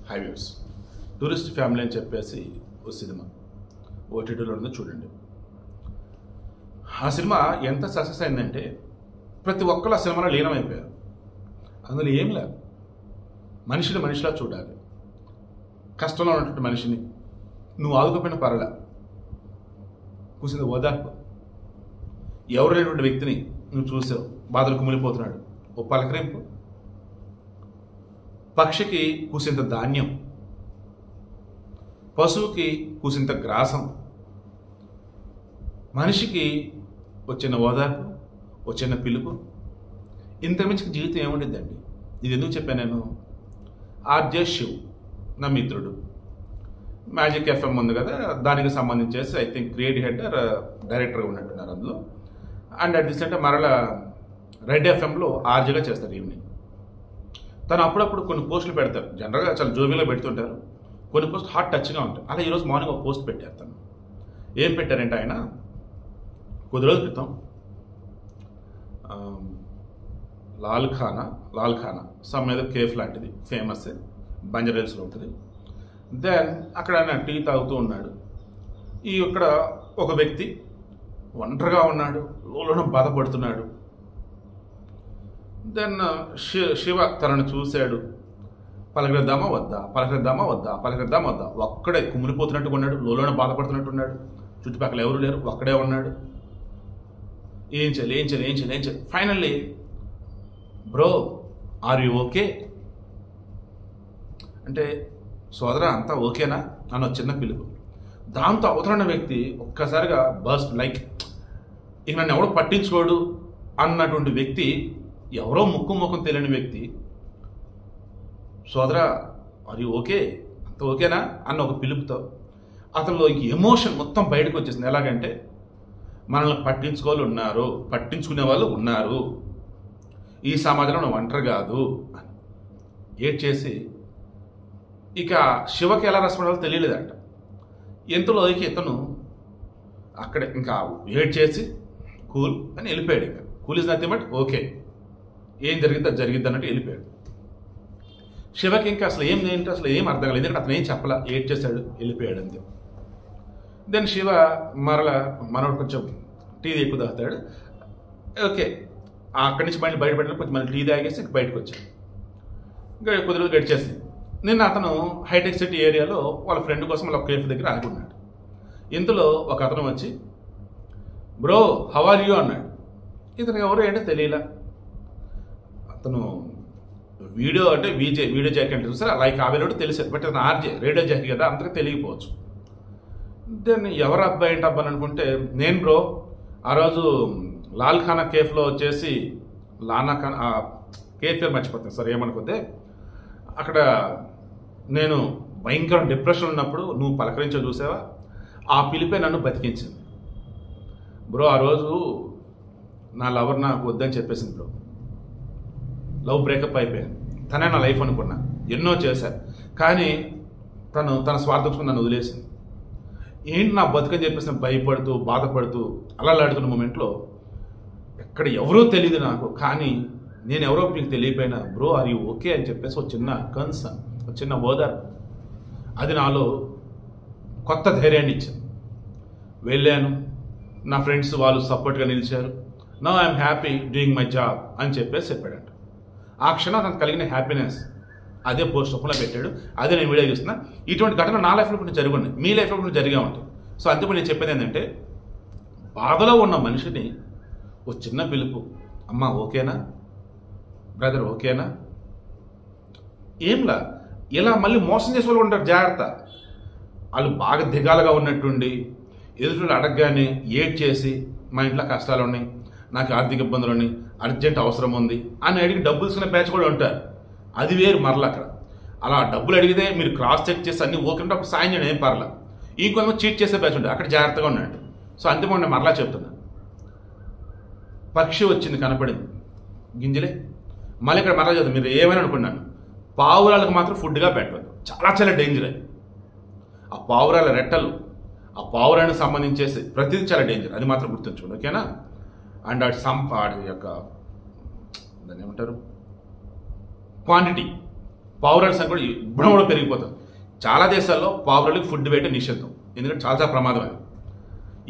Highways tourist family అని చెప్పేసి ఓ cinema ఓటీటీలో ఉందో చూడండి. ఆ సినిమా ఎంత సక్సెస్ అయిందంటే ప్రతి ఒక్కరు ఆ సినిమాలో లీనమైపోయారు. అందులో ఏం లేదు, మనిషిని మనిషిలా చూడాలి. కష్టంలో ఉన్నటువంటి మనిషిని నువ్వు ఆదుకోపోయిన పర్వాలే, కూసింది ఓదార్పు. ఎవరు లేనటువంటి వ్యక్తిని నువ్వు చూసావు, బాధలు కుమిలిపోతున్నాడు, ఓ పలకరింపు. పక్షికి కూసింత ధాన్యం, పశువుకి కూసింత గ్రాసం, మనిషికి వచ్చిన ఓదార్పు, వచ్చిన పిలుపు. ఇంతకుమించి జీవితం ఏముంటుందండి? ఇది ఎందుకు చెప్పాను నేను? ఆర్జే శివ్ నా మిత్రుడు, మ్యాజిక్ ఎఫ్ఎం ఉంది కదా, దానికి సంబంధించేసి ఐ థింక్ క్రియేటివ్ హెడ్ డైరెక్టర్గా ఉన్నట్టున్నారు అందులో. And at the same time మరలా రెడ్ ఎఫ్ఎంలో ఆర్జేగా చేస్తారు ఈవినింగ్. తను అప్పుడప్పుడు కొన్ని పోస్టులు పెడతారు, జనరల్గా చాలా జోవియల్గా పెడుతుంటారు. కొన్ని పోస్ట్ హాట్ టచ్గా ఉంటాయి. అలా ఈరోజు మార్నింగ్ ఒక పోస్ట్ పెట్టారు. తను ఏం పెట్టారంటే, ఆయన కొద్ది రోజుల క్రితం లాల్ఖానా సమ్ ఏదో కేఫ్ లాంటిది ఫేమస్, బంజారాహిల్స్లో ఉంటుంది. దెన్ అక్కడ ఆయన టీ తాగుతూ ఉన్నాడు. ఇక్కడ ఒక వ్యక్తి ఒంటరిగా ఉన్నాడు, లోన బాధపడుతున్నాడు. దెన్ శివ తనను చూశాడు. పలకరిద్దామా వద్దా, ఒక్కడే కుమిలిపోతున్నట్టుగా ఉన్నాడు, లోన బాధపడుతున్నట్టు ఉన్నాడు. చుట్టుపక్కల ఎవరు లేరు, ఒక్కడే ఉన్నాడు. ఏం చేయాలి. Finally, bro are you okay అంటే, సోదరా అంతా ఓకేనా అన్న చిన్న పిలుపు. దాంతో అవతలన్న వ్యక్తి ఒక్కసారిగా బస్ట్ లైక్, ఇక నన్ను ఎవడో పట్టించుకోడు అన్నటువంటి వ్యక్తి, ఎవరో ముఖం తెలియని వ్యక్తి, సోదరా ఆర్ యూ ఓకే, అంత ఓకేనా అన్న ఒక పిలుపుతో అతనిలో ఇంక ఎమోషన్ మొత్తం బయటకు వచ్చేసింది. ఎలాగంటే, మనల్ని పట్టించుకునే వాళ్ళు ఉన్నారు, ఈ సమాజంలో మనం ఒంటరి కాదు అని ఏడ్చేసి, ఇక శివకి ఎలా రెస్పాండ్ తెలియలేదంట. ఎంతలో ఇతను అక్కడే ఇంకా ఏడ్చేసి కూల్ అని వెళ్ళిపోయాడు. ఇక cool is nothing but okay, ఏం జరిగిద్ది అన్నట్టు వెళ్ళిపోయాడు. శివకి ఇంకా అసలు ఏం అర్థం కాలేదు, ఎందుకంటే అతను ఏం చెప్పలా, ఏడ్చేశాడు, వెళ్ళిపోయాడు అంతే. దెన్ శివ మనోడు కొంచెం టీ ఎక్కువ తాగుతాడు. ఓకే, అక్కడి నుంచి బయటపడిన కొంచెం మళ్ళీ టీ తాగేసి బయటకు వచ్చాడు. ఇంకా కొద్ది రోజులు గడిచేసింది. నిన్న అతను హైటెక్ సిటీ ఏరియాలో వాళ్ళ ఫ్రెండ్ కోసం వాళ్ళ కేఫ్ దగ్గర ఆగున్నాడు. ఇంతలో ఒక అతను వచ్చి, బ్రో హౌ ఆర్ యూ అన్నాడు. ఇతను ఎవరు ఏంటో తెలియలా. అతను వీడియో జాకీ అంటే చూసారు, లైక్ ఆ వేలో తెలిసారు. బట్ అతను ఆర్జే రేడియో జాకీ కదా, అంతగా తెలియకపోవచ్చు. దెన్ ఎవరు అబ్బాయి ఏంటి అబ్బాయి అనుకుంటే, నేను బ్రో ఆ రోజు లాల్ఖానా కేఫ్లో వచ్చేసి కేఫ్ పేరు మర్చిపోతాను సార్, ఏమనుకుంటే, అక్కడ నేను భయంకర డిప్రెషన్ ఉన్నప్పుడు నువ్వు పలకరించో చూసావా, ఆ పిలిపే నన్ను బతికించింది బ్రో. ఆ రోజు నా లవర్ నాకు వద్దని చెప్పేసింది బ్రో, లవ్ బ్రేకప్ అయిపోయింది. తనే నా లైఫ్ అనుకున్నా, ఎన్నో చేశాను, కానీ తన స్వార్థం నన్ను వదిలేసింది. ఏంటి నా బతుకని చెప్పేసి భయపడుతూ బాధపడుతూ అలలాడుతున్న మూమెంట్లో, ఎక్కడ ఎవరో తెలియదు నాకు, కానీ నేను ఎవరో మీకు తెలియపోయినా బ్రో ఆర్ యూ ఓకే అని చెప్పేసి ఒక చిన్న కన్సర్న్, ఒక చిన్న ఓదార్పు, అది నాలో కొత్త ధైర్యాన్ని ఇచ్చింది. వెళ్ళాను, నా ఫ్రెండ్స్ వాళ్ళు సపోర్ట్గా నిలిచారు. Now I'm happy doing my job అని చెప్పాడంట. ఆ క్షణం నాకు కలిగిన హ్యాపీనెస్ అదే పోస్ట్ రూపంలో పెట్టాడు. అదే నేను వీడియో చూస్తున్నా. ఇటువంటి ఘటన నా లైఫ్లో కూడా జరిగి ఉన్నాయి, మీ లైఫ్లో కూడా జరిగే ఉంటాయి. సో అందుకు నేను చెప్పేది ఏంటంటే, బాధలో ఉన్న మనిషిని ఓ చిన్న పిలుపు, అమ్మ ఓకేనా, బ్రదర్ ఓకేనా, ఏంలా ఇలా మళ్ళీ మోసం చేసే వాళ్ళు ఉంటారు, జాగ్రత్త. వాళ్ళు బాగా దిగాలుగా ఉన్నట్టుండి ఎదుటి అడగగానే ఏడ్చేసి, మా ఇంట్లో కష్టాలు ఉన్నాయి, నాకు ఆర్థిక ఇబ్బందులు ఉన్నాయి, అర్జెంట్ అవసరం ఉంది అని అడిగి డబ్బులు ఇస్తున్న బ్యాచ్ కూడా ఉంటారు. అది వేరు. మరలా అక్కడ అలా డబ్బులు అడిగితే మీరు క్రాస్ చెక్ చేసి అన్ని ఓకే అంటే ఒక సాయం చేయడం ఏం పర్లా. ఇంకొంచెం చీట్ చేసే బ్యాచ్ ఉంటుంది, అక్కడ జాగ్రత్తగా ఉన్నాడు. సో అంతిమంగా నేను మరలా చెప్తున్నా, పక్షి వచ్చింది కనపడింది గింజలే. మళ్ళీ ఇక్కడ మరలా చదువు, మీరు ఏమైనా అనుకున్నాను, పావురాలకు మాత్రం ఫుడ్గా పెట్టవద్దు, చాలా చాలా డేంజర్ అది. ఆ పావురాల రెట్టలు, ఆ పావురానికి సంబంధించేసి ప్రతిదీ చాలా డేంజర్, అది మాత్రం గుర్తుంచుకోండి, ఓకేనా. అండ్ వాడి యొక్క దాన్ని ఏమంటారు, క్వాంటిటీ పావురాల సంఖ్య కూడా ఇప్పుడు కూడా పెరిగిపోతుంది. చాలా దేశాల్లో పావురాలకి ఫుడ్ వేయటం నిషేధం, ఎందుకంటే చాలా ప్రమాదం అది.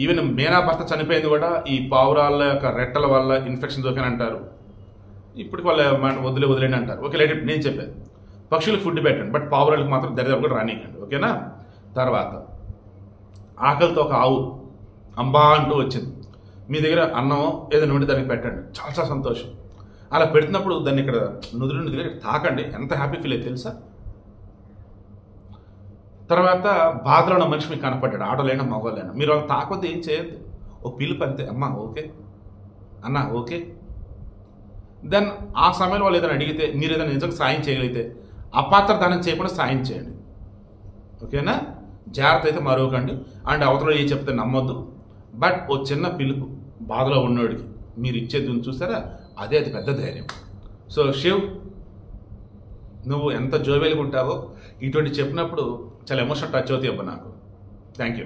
ఈవెన్ మేనా భర్త చనిపోయింది కూడా ఈ పావురాల యొక్క రెట్టల వల్ల ఇన్ఫెక్షన్ దొరికని అంటారు. ఇప్పటికి వాళ్ళ వదిలేండి అంటారు. ఓకే, లేట్ నేను చెప్పాను పక్షులకు ఫుడ్ పెట్టండి, బట్ పావురాలకు మాత్రం దరిదాపు కూడా రానికండి. ఓకేనా? తర్వాత ఆకలితో ఒక ఆవు అంబా అంటూ వచ్చింది, మీ దగ్గర అన్నం ఏదైనా ఉండి దానికి పెట్టండి, చాలా చాలా సంతోషం. అలా పెడుతున్నప్పుడు దాన్ని ఇక్కడ నుదురు దగ్గర తాకండి, ఎంత హ్యాపీ ఫీల్ అయితే తెలుసా. తర్వాత బాధలో ఉన్న మనిషి మీకు కనపడ్డాడు, ఆడలేనా మగవాళ్ళైనా, మీరు వాళ్ళు తాకొద్దు, ఏం చేయొద్దు, ఓ పిలుపు అంతే, అమ్మ ఓకే, అన్న ఓకే. దెన్ ఆ సమయంలో వాళ్ళు ఏదైనా అడిగితే మీరు ఏదైనా నిజంగా సాయం చేయగలిగితే అపాత్ర దానం చేయకుండా సాయం చేయండి. ఓకేనా? జాగ్రత్త అయితే మరొకండి. అండ్ అవతల ఏ చెప్తే నమ్మొద్దు, బట్ ఓ చిన్న పిలుపు బాధలో ఉన్నోడికి మీరు ఇచ్చేది చూస్తారా, అదే అది పెద్ద ధైర్యం. సో శివ్, నువ్వు ఎంత జోవేలుగా ఉంటావో ఇటువంటి చెప్పినప్పుడు చాలా ఎమోషనల్ టచ్ అవుతాయి అబ్బా నాకు. Thank you.